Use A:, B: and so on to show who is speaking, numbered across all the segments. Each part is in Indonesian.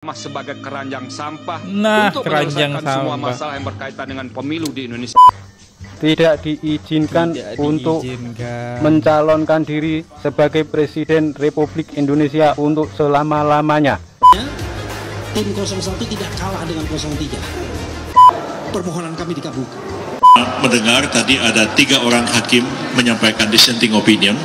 A: Sebagai keranjang sampah
B: untuk
A: menyelesaikan semua
B: sampah.
A: masalah yang berkaitan dengan pemilu di Indonesia.
C: Tidak diizinkan untuk mencalonkan diri sebagai Presiden Republik Indonesia untuk selama-lamanya.
D: Tim 01 tidak kalah dengan 03. Permohonan kami dikabulkan.
E: Mendengar tadi ada 3 orang hakim menyampaikan dissenting opinion.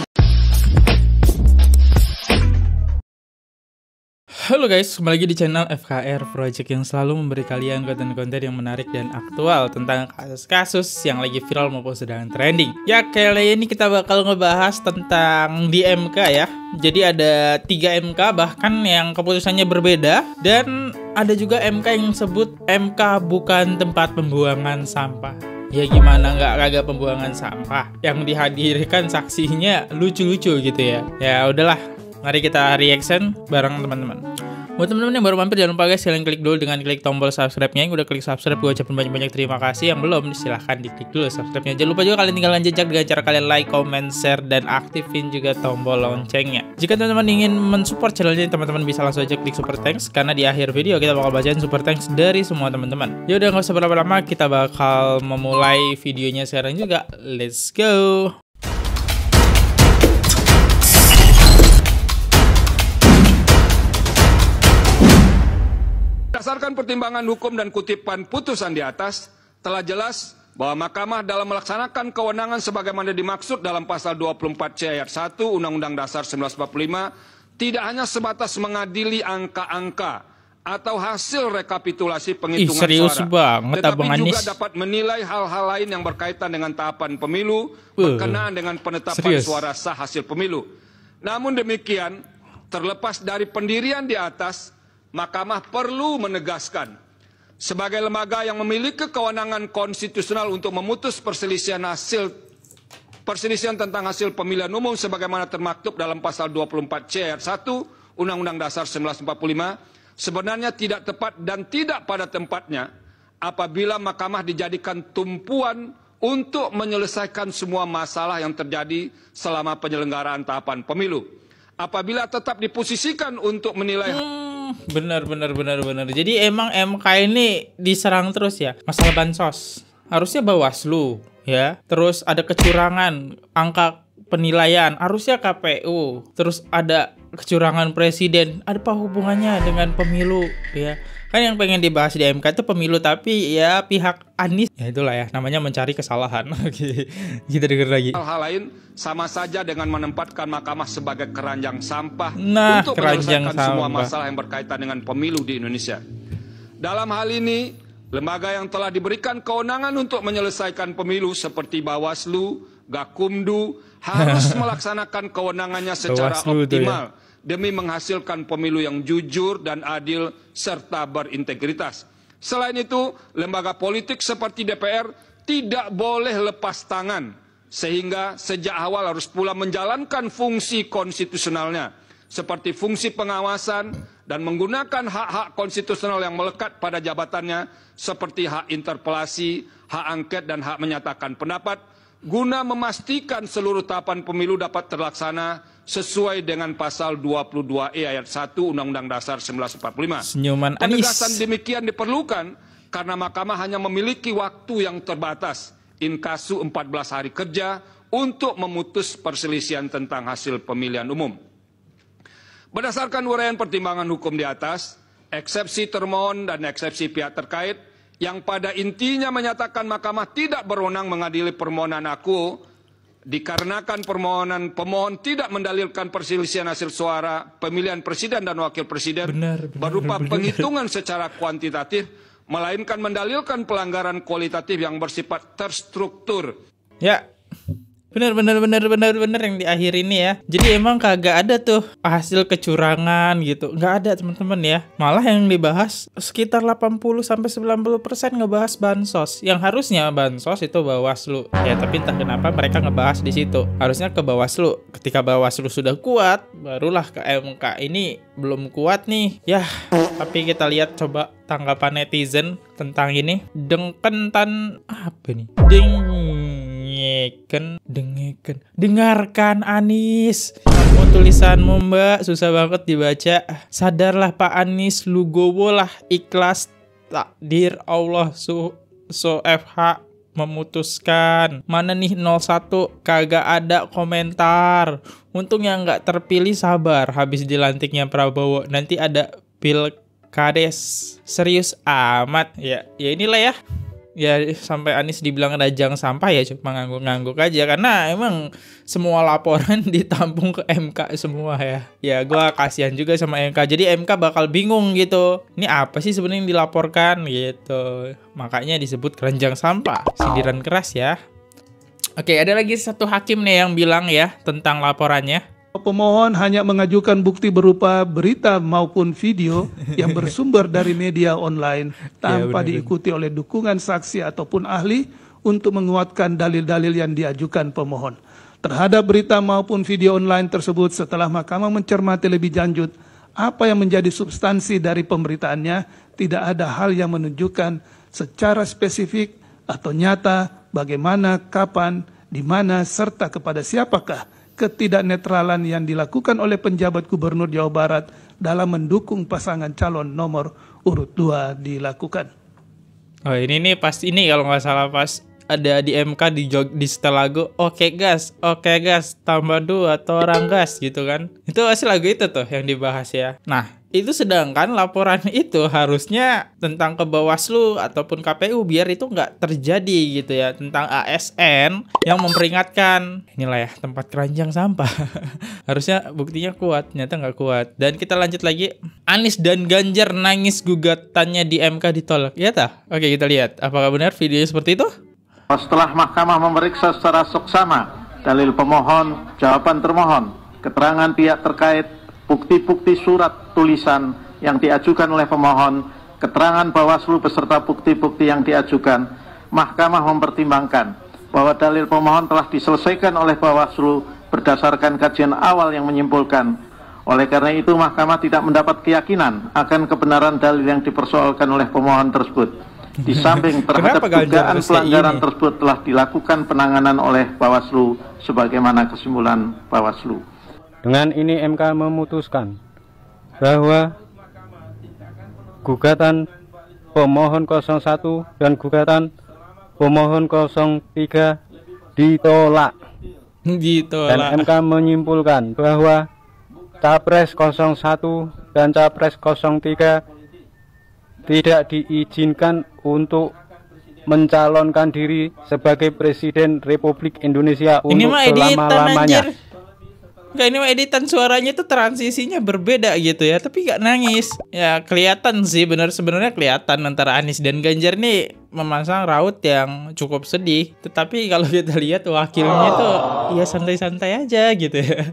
B: Halo guys, kembali lagi di channel FKR Project yang selalu memberi kalian konten-konten yang menarik dan aktual tentang kasus-kasus yang lagi viral maupun sedang trending. Ya, kali ini kita bakal ngebahas tentang di MK ya. Jadi ada 3 MK bahkan yang keputusannya berbeda, dan ada juga MK yang sebut MK bukan tempat pembuangan sampah. Ya gimana nggak kagak pembuangan sampah? Yang dihadirkan saksinya lucu-lucu gitu ya. Ya udahlah, mari kita reaction bareng teman-teman. Buat teman-teman yang baru mampir, jangan lupa guys, kalian klik dulu dengan klik tombol subscribe-nya. Yang udah klik subscribe, gue ucapin banyak-banyak terima kasih. Yang belum, silahkan diklik dulu subscribe-nya. Jangan lupa juga kalian tinggalkan jejak dengan cara kalian like, comment, share, dan aktifin juga tombol loncengnya. Jika teman-teman ingin mensupport channel ini, teman-teman bisa langsung aja klik super thanks, karena di akhir video kita bakal bacain super thanks dari semua teman-teman. Ya udah, nggak usah berlama-lama, kita bakal memulai videonya sekarang juga. Let's go.
A: Berdasarkan pertimbangan hukum dan kutipan putusan di atas, telah jelas bahwa Mahkamah dalam melaksanakan kewenangan sebagaimana dimaksud dalam pasal 24C ayat 1 Undang-Undang Dasar 1945 tidak hanya sebatas mengadili angka-angka atau hasil rekapitulasi penghitungan suara, tetapi juga dapat menilai hal-hal lain yang berkaitan dengan tahapan pemilu berkenaan dengan penetapan suara sah hasil pemilu. Namun demikian, terlepas dari pendirian di atas, Mahkamah perlu menegaskan, sebagai lembaga yang memiliki kewenangan konstitusional untuk memutus perselisihan tentang hasil pemilihan umum sebagaimana termaktub dalam pasal 24C ayat 1 Undang-Undang Dasar 1945, sebenarnya tidak tepat dan tidak pada tempatnya apabila Mahkamah dijadikan tumpuan untuk menyelesaikan semua masalah yang terjadi selama penyelenggaraan tahapan pemilu. Apabila tetap diposisikan untuk menilai
B: Benar. Jadi emang MK ini diserang terus ya. Masalah bansos, harusnya Bawaslu ya. Terus ada kecurangan angka penilaian, harusnya KPU. Terus ada kecurangan presiden, ada apa hubungannya dengan pemilu ya? Kan yang pengen dibahas di MK itu pemilu, tapi ya pihak Anies, ya itulah ya, namanya mencari kesalahan. Kita denger lagi.
A: Hal-hal lain sama saja dengan menempatkan Mahkamah sebagai keranjang sampah untuk
B: keranjang
A: menyelesaikan semua masalah yang berkaitan dengan pemilu di Indonesia. Dalam hal ini, lembaga yang telah diberikan kewenangan untuk menyelesaikan pemilu seperti Bawaslu, Gakumdu harus melaksanakan kewenangannya secara optimal demi menghasilkan pemilu yang jujur dan adil serta berintegritas. Selain itu, lembaga politik seperti DPR tidak boleh lepas tangan, sehingga sejak awal harus pula menjalankan fungsi konstitusionalnya, seperti fungsi pengawasan dan menggunakan hak-hak konstitusional yang melekat pada jabatannya, seperti hak interpelasi, hak angket, dan hak menyatakan pendapat, guna memastikan seluruh tahapan pemilu dapat terlaksana sesuai dengan pasal 22E ayat 1 Undang-Undang Dasar 1945.
B: Senyuman Anies.
A: Penegasan demikian diperlukan karena Mahkamah hanya memiliki waktu yang terbatas, inkasu 14 hari kerja, untuk memutus perselisihan tentang hasil pemilihan umum. Berdasarkan uraian pertimbangan hukum di atas, eksepsi termohon dan eksepsi pihak terkait yang pada intinya menyatakan Mahkamah tidak berwenang mengadili permohonan aku dikarenakan pemohon tidak mendalilkan perselisihan hasil suara pemilihan presiden dan wakil presiden berupa penghitungan secara kuantitatif, melainkan mendalilkan pelanggaran kualitatif yang bersifat terstruktur.
B: Ya, bener yang di akhir ini ya. Jadi emang kagak ada tuh hasil kecurangan gitu, nggak ada teman-teman ya. Malah yang dibahas sekitar 80-90% ngebahas bansos. Yang harusnya bansos itu Bawaslu ya, tapi entah kenapa mereka ngebahas di situ. Harusnya ke Bawaslu. Ketika Bawaslu sudah kuat, barulah ke MK. Ini belum kuat nih ya. Tapi kita lihat coba tanggapan netizen tentang ini. Dengkentan apa nih? Dengarkan Anies. Ampun tulisanmu Mbak, susah banget dibaca. Sadarlah Pak Anies, lugowo lah, ikhlas takdir Allah FH memutuskan. Mana nih 01, kagak ada komentar. Untung yang nggak terpilih sabar habis dilantiknya Prabowo. Nanti ada pilkades. Serius amat. Ya inilah ya. Ya sampai Anies dibilang rajang sampah ya cuma ngangguk-ngangguk aja. Karena emang semua laporan ditampung ke MK semua ya. Ya gua kasihan juga sama MK. Jadi MK bakal bingung gitu. Ini apa sih sebenarnya yang dilaporkan gitu. Makanya disebut keranjang sampah. Sindiran keras ya. Oke, ada lagi satu hakim nih yang bilang ya tentang laporannya.
F: Pemohon hanya mengajukan bukti berupa berita maupun video yang bersumber dari media online tanpa diikuti oleh dukungan saksi ataupun ahli untuk menguatkan dalil-dalil yang diajukan pemohon. Terhadap berita maupun video online tersebut setelah mahkamah mencermati lebih lanjut apa yang menjadi substansi dari pemberitaannya, tidak ada hal yang menunjukkan secara spesifik atau nyata bagaimana, kapan, di mana, serta kepada siapakah ketidaknetralan yang dilakukan oleh penjabat gubernur Jawa Barat dalam mendukung pasangan calon nomor urut 2 dilakukan.
B: Oh ini nih pas ini kalau nggak salah pas ada di MK di setel lagu oke gas, tambah 2 atau orang gas gitu kan. Itu pasti lagu itu tuh yang dibahas ya. Nah itu sedangkan laporan itu harusnya tentang ke Bawaslu ataupun KPU biar itu nggak terjadi gitu ya. Tentang ASN yang memperingatkan inilah ya tempat keranjang sampah. Harusnya buktinya kuat, ternyata nggak kuat. Dan kita lanjut lagi. Anies dan Ganjar nangis gugatannya di MK ditolak. Iya tah? Oke kita lihat apakah benar videonya seperti itu?
G: Setelah mahkamah memeriksa secara seksama dalil pemohon, jawaban termohon, keterangan pihak terkait, bukti-bukti surat tulisan yang diajukan oleh pemohon, keterangan Bawaslu beserta bukti-bukti yang diajukan, mahkamah mempertimbangkan bahwa dalil pemohon telah diselesaikan oleh Bawaslu berdasarkan kajian awal yang menyimpulkan. Oleh karena itu, mahkamah tidak mendapat keyakinan akan kebenaran dalil yang dipersoalkan oleh pemohon tersebut. Di samping terhadap dugaan pelanggaran tersebut telah dilakukan penanganan oleh Bawaslu sebagaimana kesimpulan Bawaslu.
C: Dengan ini MK memutuskan bahwa gugatan pemohon 01 dan gugatan pemohon 03 ditolak. Dan MK menyimpulkan bahwa Capres 01 dan Capres 03 tidak diizinkan untuk mencalonkan diri sebagai Presiden Republik Indonesia untuk selama-lamanya.
B: Enggak, ini mah editan suaranya tuh transisinya berbeda gitu ya, tapi gak nangis. Ya kelihatan sih sebenarnya kelihatan antara Anies dan Ganjar nih memasang raut yang cukup sedih. Tetapi kalau kita lihat wakilnya tuh ya santai-santai aja gitu ya.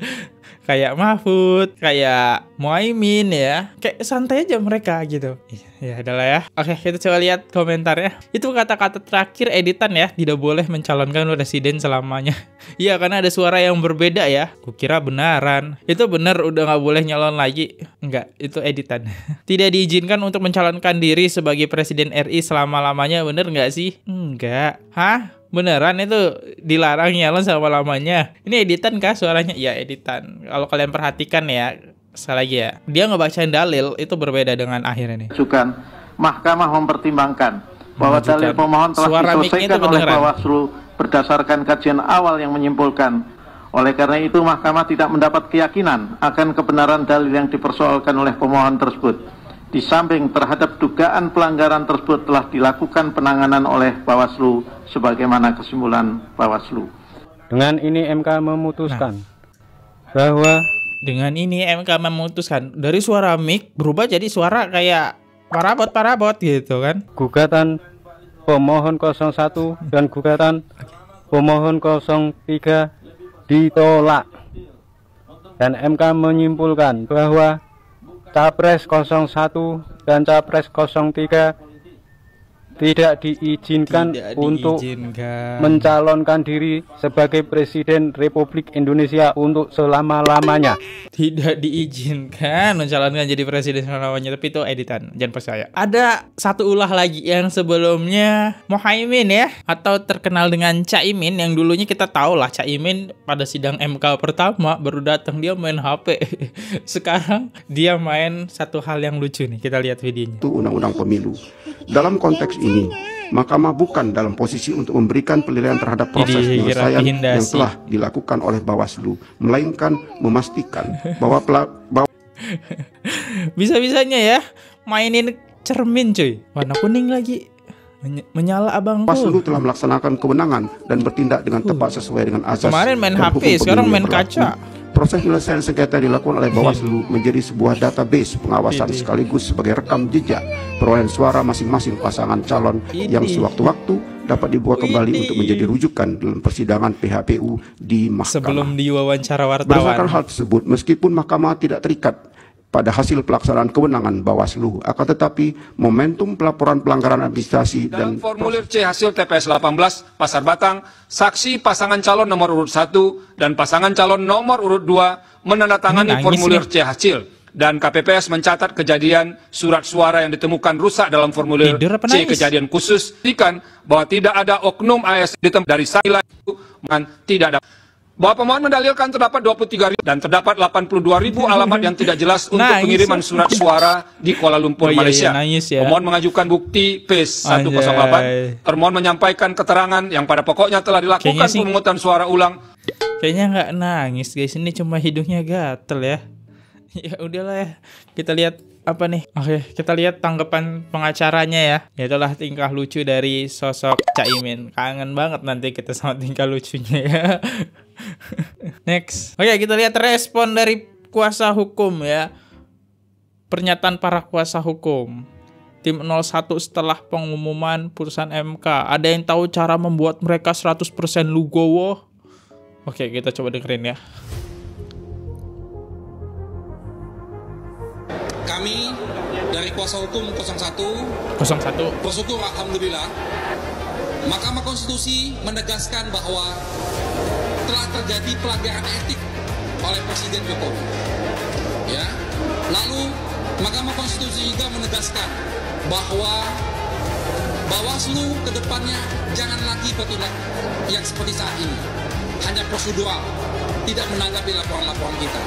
B: Kayak Mahfud, kayak Muhaimin ya. Kayak santai aja mereka gitu. Ya adalah ya. Oke, kita coba lihat komentarnya. Itu kata-kata terakhir editan ya. Tidak boleh mencalonkan presiden selamanya. Iya, karena ada suara yang berbeda ya. Kukira benaran. Itu benar udah gak boleh nyalon lagi. Enggak, itu editan. Tidak diizinkan untuk mencalonkan diri sebagai presiden RI selama-lamanya. Bener gak sih? Enggak. Hah? Beneran itu dilarang nyalon selama-lamanya. Ini editan kah suaranya? Ya editan. Kalau kalian perhatikan ya, sekali lagi ya, dia ngebacain dalil itu berbeda dengan akhir ini.
G: Mahkamah mempertimbangkan bahwa dalil pemohon telah diselesaikan oleh Bawaslu berdasarkan kajian awal yang menyimpulkan. Oleh karena itu, mahkamah tidak mendapat keyakinan akan kebenaran dalil yang dipersoalkan oleh pemohon tersebut. Di samping terhadap dugaan pelanggaran tersebut telah dilakukan penanganan oleh Bawaslu sebagaimana kesimpulan Bawaslu.
C: Dengan ini MK memutuskan bahwa
B: dari suara mic berubah jadi suara kayak parabot gitu kan.
C: Gugatan pemohon 01 dan gugatan pemohon 03 ditolak. Dan MK menyimpulkan bahwa Capres 01 dan Capres 03 tidak diizinkan untuk mencalonkan diri sebagai Presiden Republik Indonesia untuk selama-lamanya.
B: Tidak diizinkan mencalonkan jadi presiden selama-lamanya, tapi itu editan, jangan percaya. Ada satu ulah lagi yang sebelumnya Mohaimin ya, atau terkenal dengan Caimin, yang dulunya kita tahu lah Caimin pada sidang MK pertama baru datang dia main HP. Sekarang dia main satu hal yang lucu nih, kita lihat videonya.
H: Itu undang-undang pemilu. Dalam konteks ini, Mahkamah bukan dalam posisi untuk memberikan penilaian terhadap proses penyelesaian yang telah dilakukan oleh Bawaslu, melainkan memastikan bahwa
B: bisa-bisanya ya mainin cermin cuy, warna kuning lagi, menyala abang.
H: Bawaslu telah melaksanakan kewenangan dan bertindak dengan tepat sesuai dengan azas.
B: Kemarin main HP, sekarang main kaca.
H: Proses penyelesaian sengketa dilakukan oleh Bawaslu menjadi sebuah database pengawasan sekaligus sebagai rekam jejak perolehan suara masing-masing pasangan calon yang sewaktu-waktu dapat dibuka kembali untuk menjadi rujukan dalam persidangan PHPU di Mahkamah.
B: Sebelum diwawancara wartawan.
H: Berdasarkan hal tersebut, meskipun Mahkamah tidak terikat pada hasil pelaksanaan kewenangan Bawaslu, akan tetapi momentum pelaporan pelanggaran administrasi
A: dan formulir C hasil TPS 18 Pasar Batang, saksi pasangan calon nomor urut 1 dan pasangan calon nomor urut 2 menandatangani formulir C hasil, dan KPPS mencatat kejadian surat suara yang ditemukan rusak dalam formulir C kejadian khusus, indikan bahwa tidak ada oknum ASN dari saya dan tidak ada. Bahwa pemohon mendalilkan terdapat 23.000 dan terdapat 82.000 alamat yang tidak jelas untuk pengiriman surat suara di Kuala Lumpur, Malaysia. Pemohon mengajukan bukti P108. Termohon menyampaikan keterangan yang pada pokoknya telah dilakukan pemungutan suara ulang.
B: Kayaknya nggak nangis guys, ini cuma hidungnya gatel ya. Ya udahlah ya, kita lihat apa nih. Oke, kita lihat tanggapan pengacaranya ya. Itulah tingkah lucu dari sosok Caimin. Kangen banget nanti kita sama tingkah lucunya ya. Next. Oke, kita lihat respon dari kuasa hukum ya. Pernyataan para kuasa hukum. Tim 01 setelah pengumuman putusan MK. Ada yang tahu cara membuat mereka 100% lugowo? Oke, kita coba dengerin ya.
I: Kami dari kuasa hukum 01 bersyukur alhamdulillah Mahkamah Konstitusi menegaskan bahwa telah terjadi pelanggaran etik oleh Presiden Jokowi. Ya. Lalu Mahkamah Konstitusi juga menegaskan bahwa Bawaslu ke depannya jangan lagi bertindak yang seperti saat ini. Hanya prosedural, tidak menanggapi laporan-laporan kita.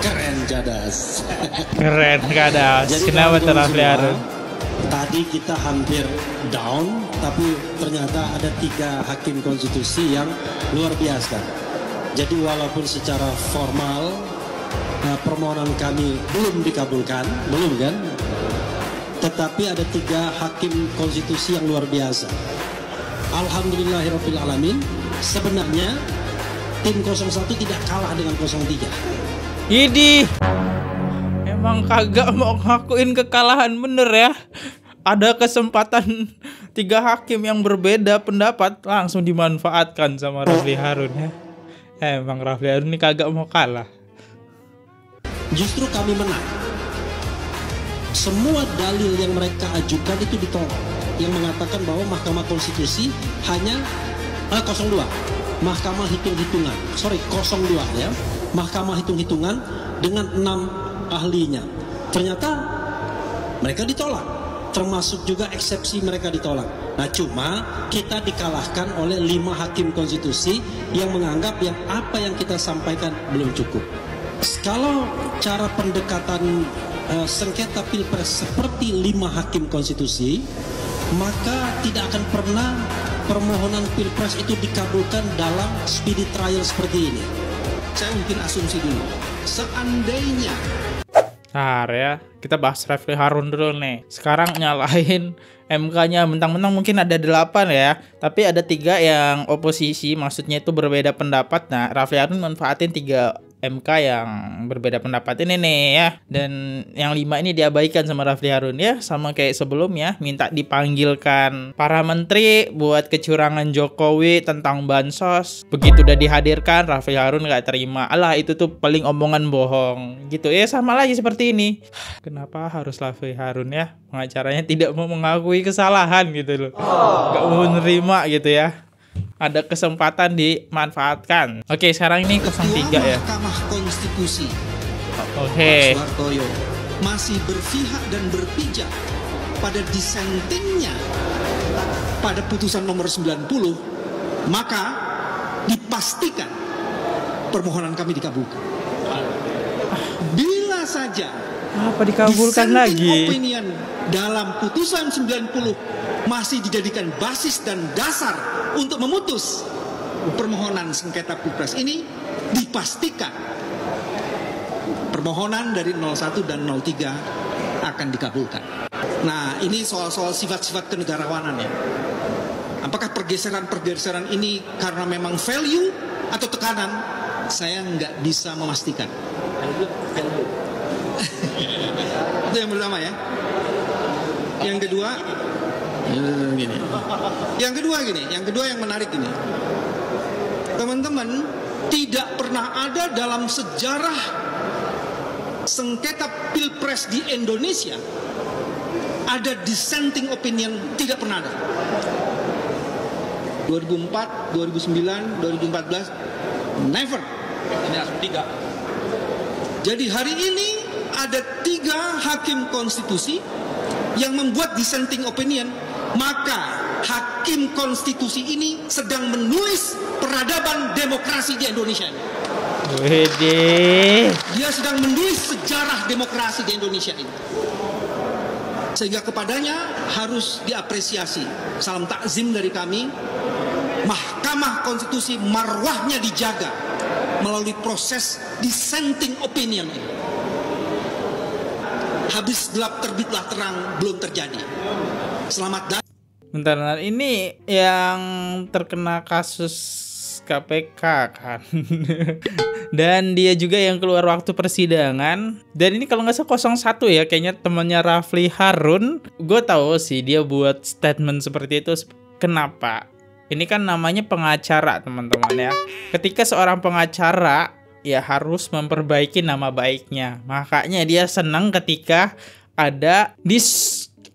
I: Keren Gadas.
B: Keren Gadas. Kenapa Rafli Harun?
D: Tadi kita hampir down, tapi ternyata ada 3 hakim konstitusi yang luar biasa. Jadi walaupun secara formal permohonan kami belum dikabulkan, belum kan? Tetapi ada 3 hakim konstitusi yang luar biasa. Alhamdulillahirabbil alamin. Sebenarnya tim 01 tidak kalah dengan 03.
B: Idi, emang kagak mau ngakuin kekalahan bener ya. Ada kesempatan 3 hakim yang berbeda pendapat langsung dimanfaatkan sama Rafli Harun ya. Emang Rafli Harun ini kagak mau kalah.
D: Justru kami menang. Semua dalil yang mereka ajukan itu ditolak. Yang mengatakan bahwa Mahkamah Konstitusi hanya 02. Mahkamah hitung-hitungan. 02 ya. Mahkamah hitung-hitungan dengan 6 ahlinya. Ternyata mereka ditolak. Termasuk juga eksepsi mereka ditolak. Nah cuma kita dikalahkan oleh 5 hakim konstitusi yang menganggap yang apa yang kita sampaikan belum cukup. Kalau cara pendekatan sengketa pilpres seperti 5 hakim konstitusi, maka tidak akan pernah permohonan pilpres itu dikabulkan dalam speedy trial seperti ini. Saya mungkin asumsi dulu, seandainya
B: ya, kita bahas Rafli Harun dulu nih. Sekarang nyalahin MK-nya, mentang-mentang mungkin ada 8 ya, tapi ada 3 yang oposisi, maksudnya itu berbeda pendapat. Nah, Rafli Harun manfaatin 3 MK yang berbeda pendapat ini nih ya. Dan yang 5 ini diabaikan sama Rafli Harun ya, sama kayak sebelumnya, minta dipanggilkan para menteri buat kecurangan Jokowi tentang bansos. Begitu udah dihadirkan, Rafli Harun gak terima. Alah, itu tuh paling omongan bohong gitu ya, sama lagi seperti ini. Kenapa harus Rafli Harun ya, pengacaranya tidak mau mengakui kesalahan gitu loh, gak mau menerima gitu ya. Ada kesempatan dimanfaatkan. Oke, sekarang ini 03 ya.
D: Mahkamah Konstitusi
B: Oke.
D: Pak Soehartoyo masih berpihak dan berpijak pada dissentingnya pada putusan nomor 90, maka dipastikan permohonan kami dikabulkan. Bila saja
B: apa dikabulkan lagi?
D: Opinion dalam putusan 90 masih dijadikan basis dan dasar untuk memutus permohonan sengketa Pilpres ini, dipastikan permohonan dari 01 dan 03 akan dikabulkan. Nah, ini soal-soal sifat-sifat kenegarawanan ya. Apakah pergeseran-pergeseran ini karena memang value atau tekanan? Saya nggak bisa memastikan. Itu yang pertama ya. Yang kedua gini. Yang kedua yang menarik ini. Teman-teman, tidak pernah ada dalam sejarah sengketa Pilpres di Indonesia ada dissenting opinion, tidak pernah ada. 2004, 2009, 2014 never. Ini langsung 3. Jadi hari ini ada 3 hakim konstitusi yang membuat dissenting opinion, maka hakim konstitusi ini sedang menulis peradaban demokrasi di Indonesia.
B: Wede.
D: Dia sedang menulis sejarah demokrasi di Indonesia ini. Sehingga kepadanya harus diapresiasi. Salam takzim dari kami. Mahkamah Konstitusi marwahnya dijaga melalui proses dissenting opinion ini. Habis gelap terbitlah terang belum terjadi. Selamat datang.
B: Bentar, ini yang terkena kasus KPK kan. Dan dia juga yang keluar waktu persidangan. Dan ini kalau nggak salah 01 ya, kayaknya temannya Rafli Harun. Gue tahu sih dia buat statement seperti itu. Kenapa? Ini kan namanya pengacara, teman-teman ya. Ketika seorang pengacara ya harus memperbaiki nama baiknya. Makanya dia senang ketika ada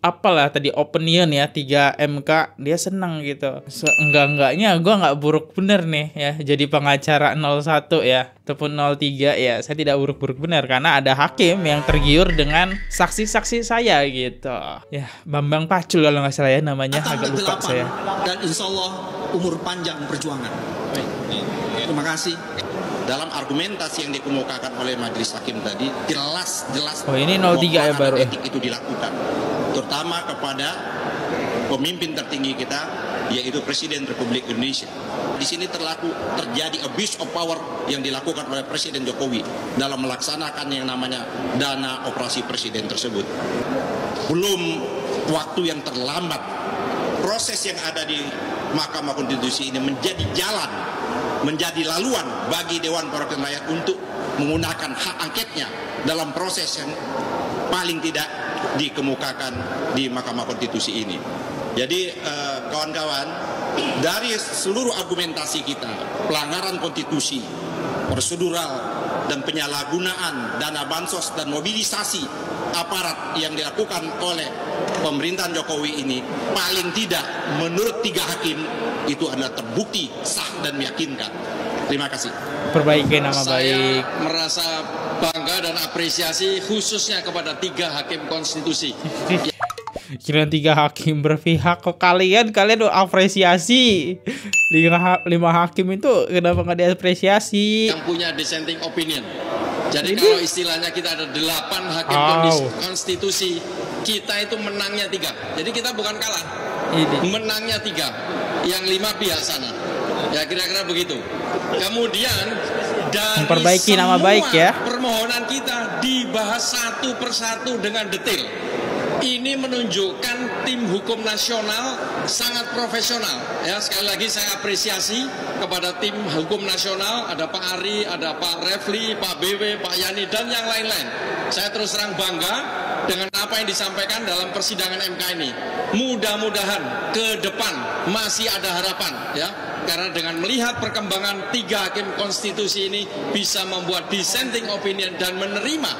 B: apalah tadi opinion ya 3 MK, dia senang gitu. Enggak-enggaknya gue nggak buruk bener nih ya jadi pengacara 01 ya ataupun 03 ya, saya tidak buruk-buruk bener karena ada hakim yang tergiur dengan saksi-saksi saya gitu ya. Bambang Pacul kalau nggak salah ya namanya, agak lupa saya.
D: Dan insya Allah umur panjang perjuangan. Terima kasih.
J: Dalam argumentasi yang dikemukakan oleh majelis hakim tadi jelas
B: oh ini 03 ya baru
J: etik itu dilakukan, terutama kepada pemimpin tertinggi kita yaitu Presiden Republik Indonesia. Di sini terjadi abuse of power yang dilakukan oleh Presiden Jokowi dalam melaksanakan yang namanya dana operasi presiden tersebut. Belum waktu yang terlambat, proses yang ada di Mahkamah Konstitusi ini menjadi jalan, menjadi laluan bagi Dewan Perwakilan Rakyat untuk menggunakan hak angketnya dalam proses yang paling tidak dikemukakan di Mahkamah Konstitusi ini. Jadi kawan-kawan, dari seluruh argumentasi kita, pelanggaran konstitusi, prosedural, dan penyalahgunaan dana bansos dan mobilisasi aparat yang dilakukan oleh pemerintahan Jokowi ini, paling tidak menurut 3 hakim itu adalah terbukti sah dan meyakinkan. Terima kasih.
B: Perbaiki nama baik.
K: Saya merasa bangga dan apresiasi khususnya kepada 3 hakim konstitusi.
B: Kira 3 hakim berpihak ke kalian udah apresiasi. 5 hakim itu kenapa nggak diapresiasi?
K: Yang punya dissenting opinion. Jadi kalau istilahnya kita ada 8 hakim konstitusi, kita itu menangnya 3. Jadi kita bukan kalah, menangnya 3. Yang 5 pihak sana. Ya kira-kira begitu. Kemudian dari
B: memperbaiki nama baik ya.
K: Permohonan kita dibahas satu persatu dengan detail. Ini menunjukkan tim hukum nasional sangat profesional. Ya, sekali lagi saya apresiasi kepada tim hukum nasional, ada Pak Ari, ada Pak Refli, Pak BW, Pak Yani, dan yang lain-lain. Saya terus terang bangga dengan apa yang disampaikan dalam persidangan MK ini. Mudah-mudahan ke depan masih ada harapan, ya. Karena dengan melihat perkembangan 3 hakim konstitusi ini bisa membuat dissenting opinion dan menerima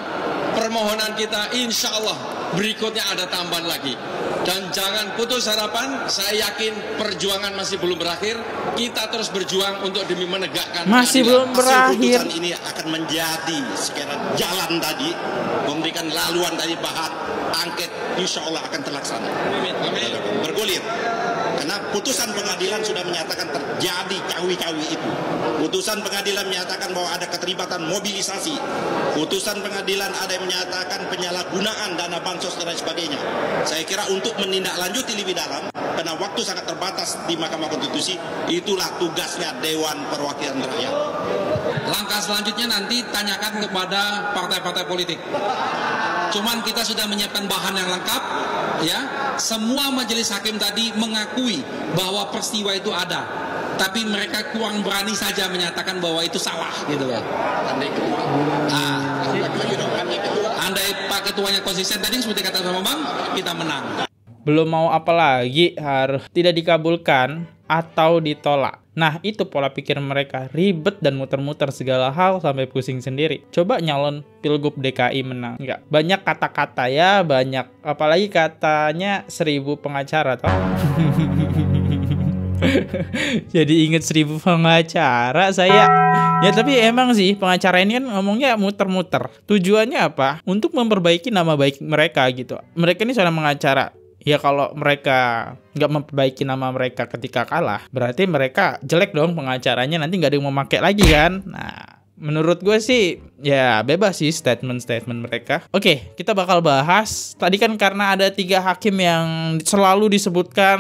K: permohonan kita, insya Allah berikutnya ada tambahan lagi. Dan jangan putus harapan, saya yakin perjuangan masih belum berakhir. Kita terus berjuang untuk demi menegakkan
B: masih belum berakhir.
J: Putusan ini akan menjadi sekiranya jalan tadi, memberikan laluan tadi bahan angket, insya Allah akan terlaksana. Bergulir. Karena putusan pengadilan sudah menyatakan terjadi cawi-cawi itu. Putusan pengadilan menyatakan bahwa ada keterlibatan mobilisasi. Putusan pengadilan ada yang menyatakan penyalahgunaan dana bansos dan lain sebagainya. Saya kira untuk menindaklanjuti lebih dalam, karena waktu sangat terbatas di Mahkamah Konstitusi, itulah tugasnya Dewan Perwakilan Rakyat.
I: Langkah selanjutnya nanti tanyakan kepada partai-partai politik. Cuman kita sudah menyiapkan bahan yang lengkap, ya. Semua majelis hakim tadi mengakui bahwa peristiwa itu ada, tapi mereka kurang berani saja menyatakan bahwa itu salah, gitu loh. Andai Pak Ketuanya konsisten tadi seperti kata sama Bang, kita menang.
B: Belum mau apa lagi, harus tidak dikabulkan atau ditolak. Nah, itu pola pikir mereka, ribet dan muter-muter segala hal sampai pusing sendiri. Coba nyalon Pilgub DKI menang. Enggak, banyak kata-kata ya, banyak. Apalagi katanya 1000 pengacara, toh. Jadi inget 1000 pengacara saya. Ya tapi emang sih pengacara ini kan ngomongnya muter-muter. Tujuannya apa? Untuk memperbaiki nama baik mereka gitu. Mereka ini seorang pengacara. Ya kalau mereka nggak memperbaiki nama mereka ketika kalah, berarti mereka jelek dong pengacaranya, nanti nggak ada yang mau pakai lagi kan. Nah, menurut gue sih ya bebas sih statement-statement mereka. Oke, kita bakal bahas. Tadi kan karena ada 3 hakim yang selalu disebutkan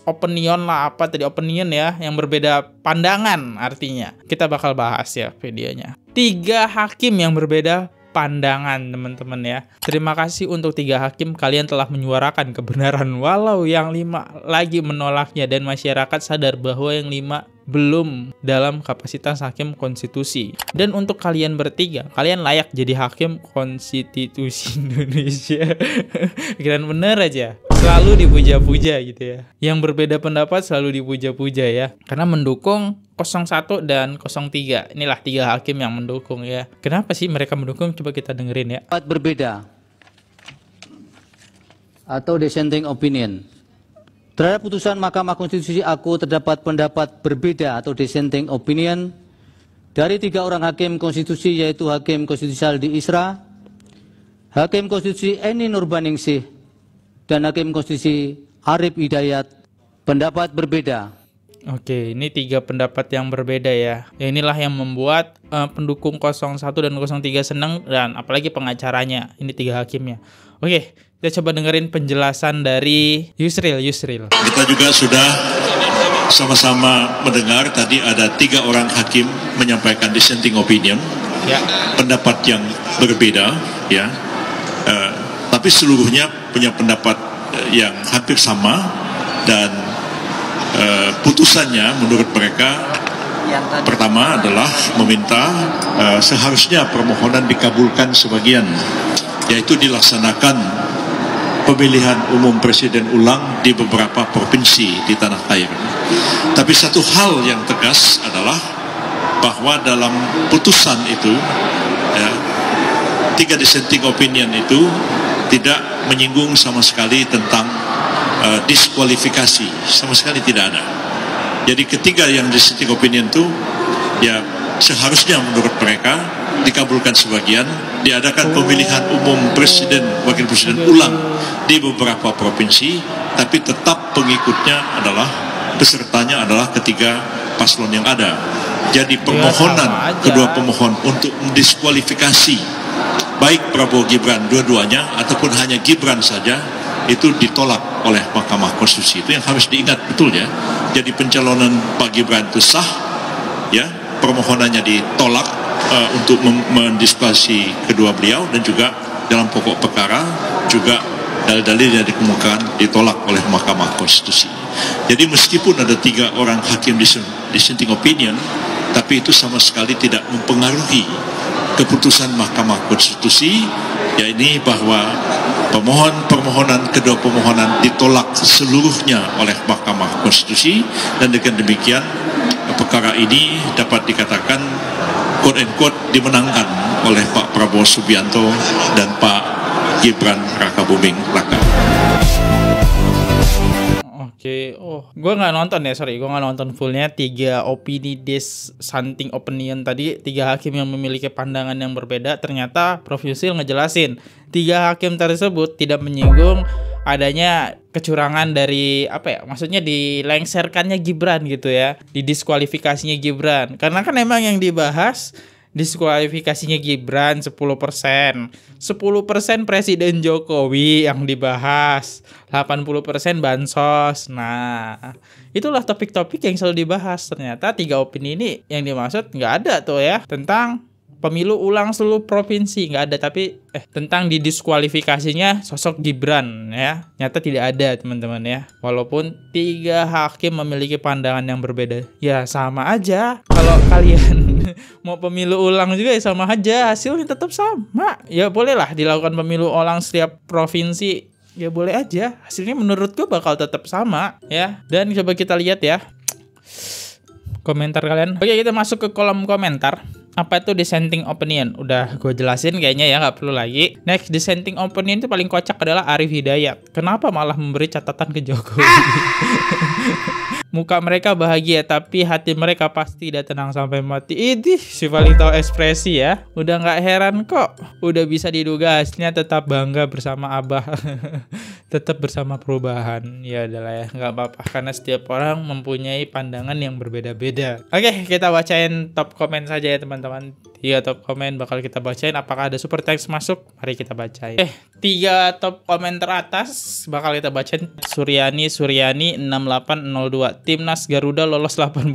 B: opinion lah, apa tadi opinion ya, yang berbeda pandangan artinya. Kita bakal bahas ya videonya. 3 hakim yang berbeda pandangan, teman-teman ya. Terima kasih untuk 3 hakim, kalian telah menyuarakan kebenaran walau yang 5 lagi menolaknya, dan masyarakat sadar bahwa yang 5 belum dalam kapasitas hakim konstitusi. Dan untuk kalian bertiga, kalian layak jadi hakim konstitusi Indonesia. Keren bener aja. Selalu dipuja-puja gitu ya. Yang berbeda pendapat selalu dipuja-puja ya. Karena mendukung 01 dan 03. Inilah 3 hakim yang mendukung ya. Kenapa sih mereka mendukung? Coba kita dengerin ya.
L: Berbeda atau dissenting opinion. Terhadap putusan Mahkamah Konstitusi aku terdapat pendapat berbeda atau dissenting opinion dari 3 orang hakim konstitusi, yaitu Hakim Konstitusi Saldi Isra, Hakim Konstitusi Eni Nurbaningsih, dan Hakim Konstitusi Arif Hidayat. Pendapat berbeda.
B: Oke, ini 3 pendapat yang berbeda ya. Ya inilah yang membuat pendukung 01 dan 03 senang, dan apalagi pengacaranya. Ini 3 hakimnya. Oke, kita coba dengerin penjelasan dari Yusril.
E: Kita juga sudah sama-sama mendengar tadi ada 3 orang hakim menyampaikan dissenting opinion, ya. Pendapat yang berbeda, ya. Tapi seluruhnya punya pendapat yang hampir sama, dan putusannya menurut mereka pertama adalah meminta seharusnya permohonan dikabulkan sebagian, yaitu dilaksanakan pemilihan umum presiden ulang di beberapa provinsi di tanah air. Tapi satu hal yang tegas adalah bahwa dalam putusan itu, ya, 3 dissenting opinion itu tidak menyinggung sama sekali tentang diskualifikasi, sama sekali tidak ada. Jadi ketiga yang dissenting opinion itu ya seharusnya menurut mereka dikabulkan sebagian, diadakan pemilihan umum presiden, wakil presiden ulang di beberapa provinsi, tapi tetap pengikutnya adalah, pesertanya adalah ketiga paslon yang ada. Jadi permohonan kedua pemohon untuk mendiskualifikasi baik Prabowo Gibran dua-duanya ataupun hanya Gibran saja, itu ditolak oleh Mahkamah Konstitusi. Itu yang harus diingat betul ya. Jadi pencalonan Pak Gibran itu sah, ya, permohonannya ditolak untuk mendiskualifikasi kedua beliau, dan juga dalam pokok perkara juga dalil-dalil yang dikemukakan ditolak oleh Mahkamah Konstitusi. Jadi meskipun ada 3 orang hakim dissenting opinion, tapi itu sama sekali tidak mempengaruhi keputusan Mahkamah Konstitusi, yakni bahwa permohonan kedua pemohonan ditolak seluruhnya oleh Mahkamah Konstitusi, dan dengan demikian perkara ini dapat dikatakan quote and quote dimenangkan oleh Pak Prabowo Subianto dan Pak Gibran Rakabuming Raka.
B: Oke, gue nggak nonton ya, gue nggak nonton fullnya. 3 opini dissenting opinion tadi, 3 hakim yang memiliki pandangan yang berbeda. Ternyata Prof Yusril ngejelasin 3 hakim tersebut tidak menyinggung adanya kecurangan dari maksudnya dilengserkannya Gibran gitu ya, didiskualifikasinya Gibran. Karena kan emang yang dibahas diskualifikasinya Gibran 10%. 10% Presiden Jokowi yang dibahas, 80% bansos. Nah, itulah topik-topik yang selalu dibahas. Ternyata 3 opini ini yang dimaksud nggak ada tuh ya, tentang pemilu ulang seluruh provinsi nggak ada, tapi tentang didiskualifikasinya sosok Gibran ya, nyata tidak ada teman-teman ya. Walaupun 3 hakim memiliki pandangan yang berbeda, ya sama aja. Kalau kalian mau pemilu ulang juga ya sama aja, hasilnya tetap sama. Ya bolehlah dilakukan pemilu ulang setiap provinsi, ya boleh aja, hasilnya menurut gue bakal tetap sama ya. Dan coba kita lihat ya komentar kalian. Oke, kita masuk ke kolom komentar. Apa itu dissenting opinion? Udah gue jelasin kayaknya ya, nggak perlu lagi. Next, dissenting opinion itu paling kocak adalah Arif Hidayat. Kenapa malah memberi catatan ke Jokowi? Muka mereka bahagia, tapi hati mereka pasti tidak tenang sampai mati. Idih, si paling tahu ekspresi ya. Udah nggak heran kok. Udah bisa diduga hasilnya, tetap bangga bersama Abah. Tetap bersama perubahan. Ya adalah ya, nggak apa-apa. Karena setiap orang mempunyai pandangan yang berbeda-beda. Oke, kita bacain top komen saja ya teman-teman. 3 top komen bakal kita bacain. Apakah ada super thanks masuk? Mari kita bacain. 3 top komen teratas bakal kita bacain. Suryani 6802. Timnas Garuda lolos 18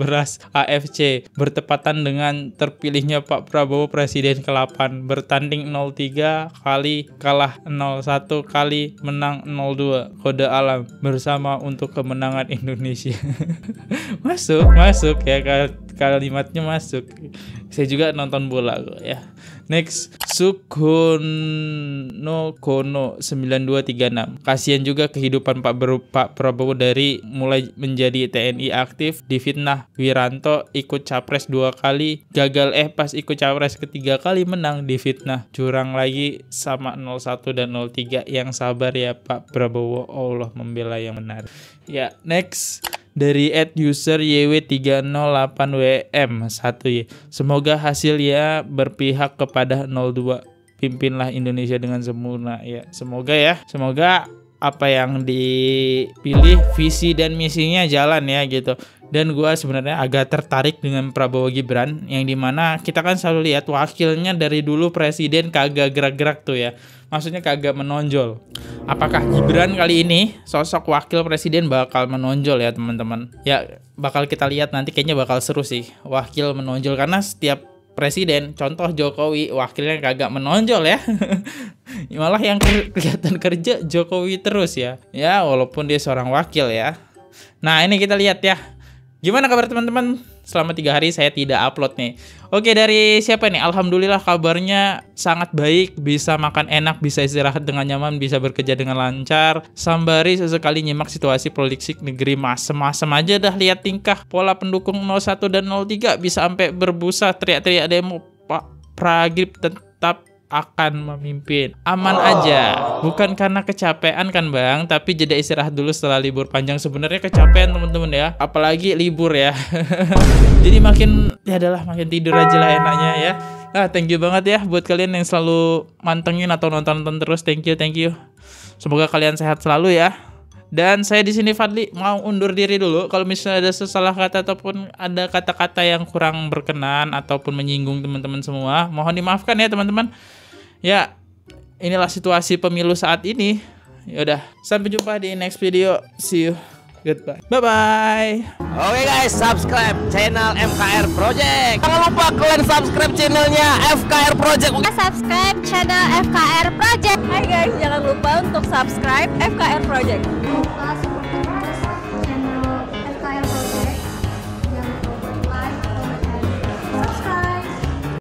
B: AFC bertepatan dengan terpilihnya Pak Prabowo Presiden ke-8, bertanding 03 kali, kalah 01 kali, menang 02. Kode alam bersama untuk kemenangan Indonesia. masuk ya, kalimatnya masuk. Saya juga nonton bola kok ya. Next, Sukono Kono 9236. Kasihan juga kehidupan Pak Prabowo dari mulai menjadi TNI aktif, difitnah Wiranto, ikut capres 2 kali, gagal pas ikut capres ketiga kali menang, difitnah, curang lagi sama 01 dan 03. Yang sabar ya Pak Prabowo, Allah membela yang benar. Ya, next. Dari @user YW308WM1Y. Semoga hasilnya berpihak kepada 02. Pimpinlah Indonesia dengan sempurna ya. Semoga ya. Semoga apa yang dipilih visi dan misinya jalan ya gitu. Dan gue sebenarnya agak tertarik dengan Prabowo Gibran, yang dimana kita kan selalu lihat wakilnya dari dulu presiden kagak gerak-gerak tuh ya. Maksudnya kagak menonjol. Apakah Gibran kali ini sosok wakil presiden bakal menonjol ya teman-teman? Ya bakal kita lihat nanti, kayaknya bakal seru sih wakil menonjol, karena setiap presiden, contoh Jokowi, wakilnya kagak menonjol ya. Malah yang kelihatan kerja Jokowi terus ya. Ya walaupun dia seorang wakil ya. Nah ini kita lihat ya. Gimana kabar teman-teman? Selama 3 hari saya tidak upload nih. Oke, dari siapa nih? Alhamdulillah kabarnya sangat baik. Bisa makan enak, bisa istirahat dengan nyaman, bisa bekerja dengan lancar. Sambari sesekali nyimak situasi politik negeri, masem-masem aja dah lihat tingkah. Pola pendukung 01 dan 03 bisa sampai berbusa teriak-teriak demo. Pak Pragib tetap akan memimpin. Aman aja. Bukan karena kecapean kan Bang, tapi jeda istirahat dulu setelah libur panjang. Sebenarnya kecapean teman-teman ya, apalagi libur ya. Jadi makin tidur aja lah enaknya ya. Nah, thank you banget ya buat kalian yang selalu mantengin atau nonton terus. Thank you. Semoga kalian sehat selalu ya. Dan saya di sini Fadli mau undur diri dulu. Kalau misalnya ada salah kata ataupun ada kata-kata yang kurang berkenan ataupun menyinggung teman-teman semua, mohon dimaafkan ya teman-teman. Ya, inilah situasi pemilu saat ini. Yaudah, sampai jumpa di next video. See you. Goodbye. Bye-bye.
M: Oke guys, subscribe channel FKR Project. Jangan lupa kalian subscribe channelnya FKR Project.
N: Subscribe channel FKR Project. Hai guys, jangan lupa untuk subscribe FKR Project.